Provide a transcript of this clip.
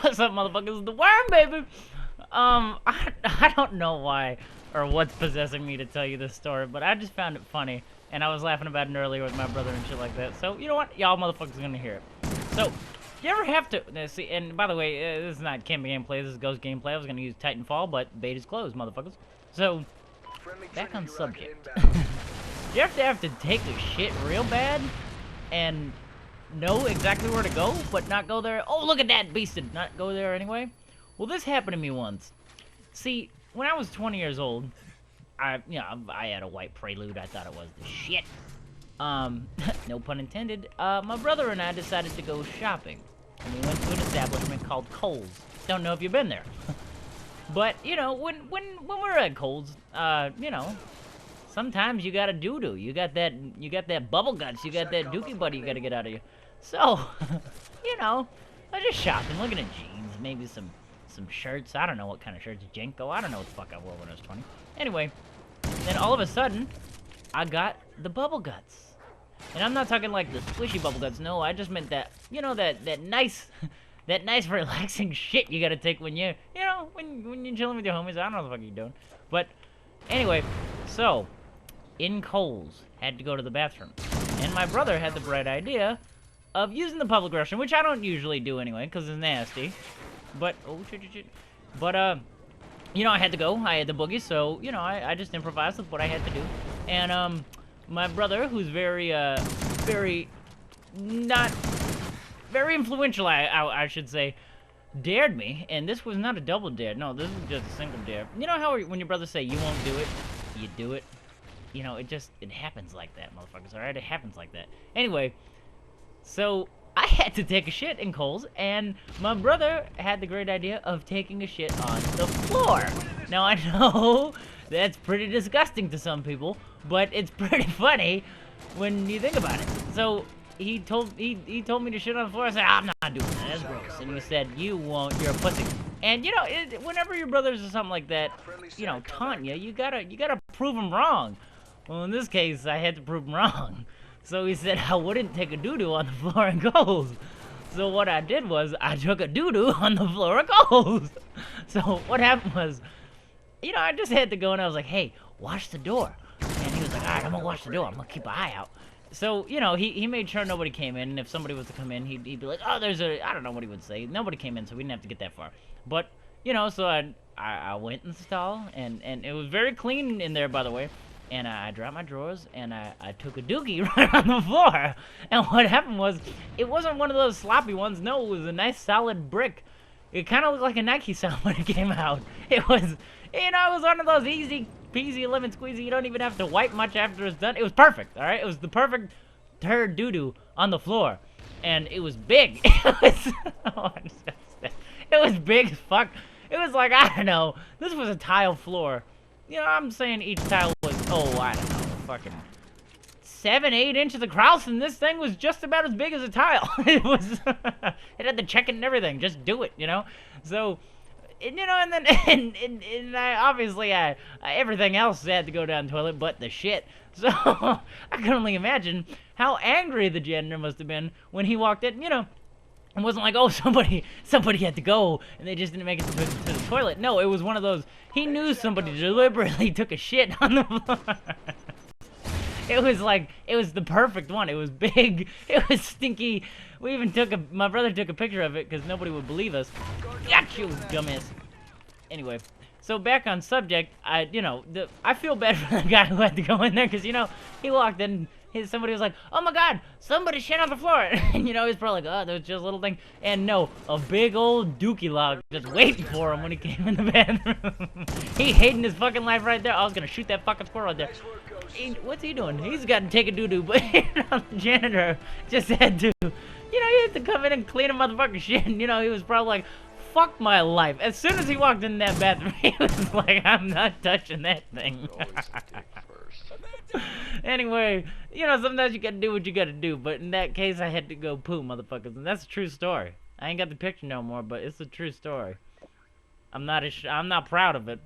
What's up, motherfuckers? The worm, baby! I don't know why or what's possessing me to tell you this story, but I just found it funny, and I was laughing about it earlier with my brother and shit like that. So, you know what? Y'all motherfuckers are gonna hear it. So, you ever have to... see, and by the way, this is not Kim gameplay, this is Ghost gameplay. I was gonna use Titanfall, but beta's closed, motherfuckers. So, back on subject. You have to take a shit real bad, and know exactly where to go, but not go there. Oh, look at that beasted! Not go there anyway. Well, this happened to me once. See, when I was 20 years old, I had a white Prelude. I thought it was the shit. No pun intended. My brother and I decided to go shopping, and we went to an establishment called Kohl's. Don't know if you've been there, but you know, when we're at Kohl's, you know, sometimes you gotta doo-doo. You got that bubble guts. You got that dookie buddy you gotta get out of you. So, you know, I was just shopping, looking at jeans, maybe some shirts. I don't know what kind of shirts. Jenko. I don't know what the fuck I wore when I was 20. Anyway, then all of a sudden, I got the bubble guts. And I'm not talking like the squishy bubble guts. No, I just meant that, you know, that nice, that nice relaxing shit you gotta take when you know, when you're chilling with your homies. I don't know what the fuck you're doing. But, anyway, so, in Kohl's, had to go to the bathroom. And my brother had the bright idea of using the public restroom, which I don't usually do anyway, because it's nasty. But, oh, shit. But, you know, I had to go. I had the boogie, so, you know, I just improvised with what I had to do. And, my brother, who's very influential, I should say, dared me, and this was not a double dare. No, this is just a single dare. You know how when your brothers say you won't do it, you do it? You know, it happens like that, motherfuckers, alright? It happens like that. Anyway, so I had to take a shit in Kohl's, and my brother had the great idea of taking a shit on the floor. Now, I know that's pretty disgusting to some people, but it's pretty funny when you think about it. So, he told me to shit on the floor. I said, I'm not doing that, that's gross. And he said, you won't, you're a pussy. And, you know, whenever your brothers or something like that, you know, taunt you, you gotta prove them wrong. Well, in this case, I had to prove him wrong. So he said I wouldn't take a doo-doo on the floor in Kohl's. So what I did was, I took a doo-doo on the floor of Kohl's. So what happened was, you know, I just had to go and I was like, hey, watch the door. And he was like, alright, I'm gonna watch the door. I'm gonna keep an eye out. So, you know, he made sure nobody came in, and if somebody was to come in, he'd be like, oh, I don't know what he would say. Nobody came in, so we didn't have to get that far. But, you know, so I went in the stall, and it was very clean in there, by the way. And I dropped my drawers, and I took a dookie right on the floor. And what happened was, it wasn't one of those sloppy ones. No, it was a nice solid brick. It kind of looked like a Nike sound when it came out. It was, you know, it was one of those easy peasy lemon squeezy. You don't even have to wipe much after it's done. It was perfect, all right? It was the perfect turd doo-doo on the floor. And it was big. It was big as fuck. It was like, I don't know, this was a tile floor. You know, I'm saying each tile was, oh, I don't know, fucking 7-8 inches across, and this thing was just about as big as a tile. It was, it had the check-in and everything. Just do it, you know? So, and, you know, and then, and I, obviously, everything else had to go down the toilet, but the shit. So, I can only imagine how angry the janitor must have been when he walked in, you know. It wasn't like, oh, somebody had to go, and they just didn't make it to the toilet. No, it was one of those, he knew somebody deliberately took a shit on the floor. It was like, it was the perfect one. It was big, it was stinky. We even my brother took a picture of it, because nobody would believe us. Got you, dumbass. Anyway, so back on subject, I feel bad for the guy who had to go in there, because, you know, he walked in, somebody was like, oh my god, somebody shit on the floor. And, you know, he's probably like, oh, there's just a little thing. And no, a big old dookie log just waiting for him when he came in the bathroom. He hating his fucking life right there. I was gonna shoot that fucking squirrel right there. What's he doing? He's got to take a doo-doo, but you know, the janitor just had to, you know, he had to come in and clean a motherfucking shit. And, you know, he was probably like, fuck my life. As soon as he walked in that bathroom, he was like, I'm not touching that thing. Anyway, you know, sometimes you gotta do what you gotta do, but in that case, I had to go poo, motherfuckers, and that's a true story. I ain't got the picture no more, but it's a true story. I'm not proud of it,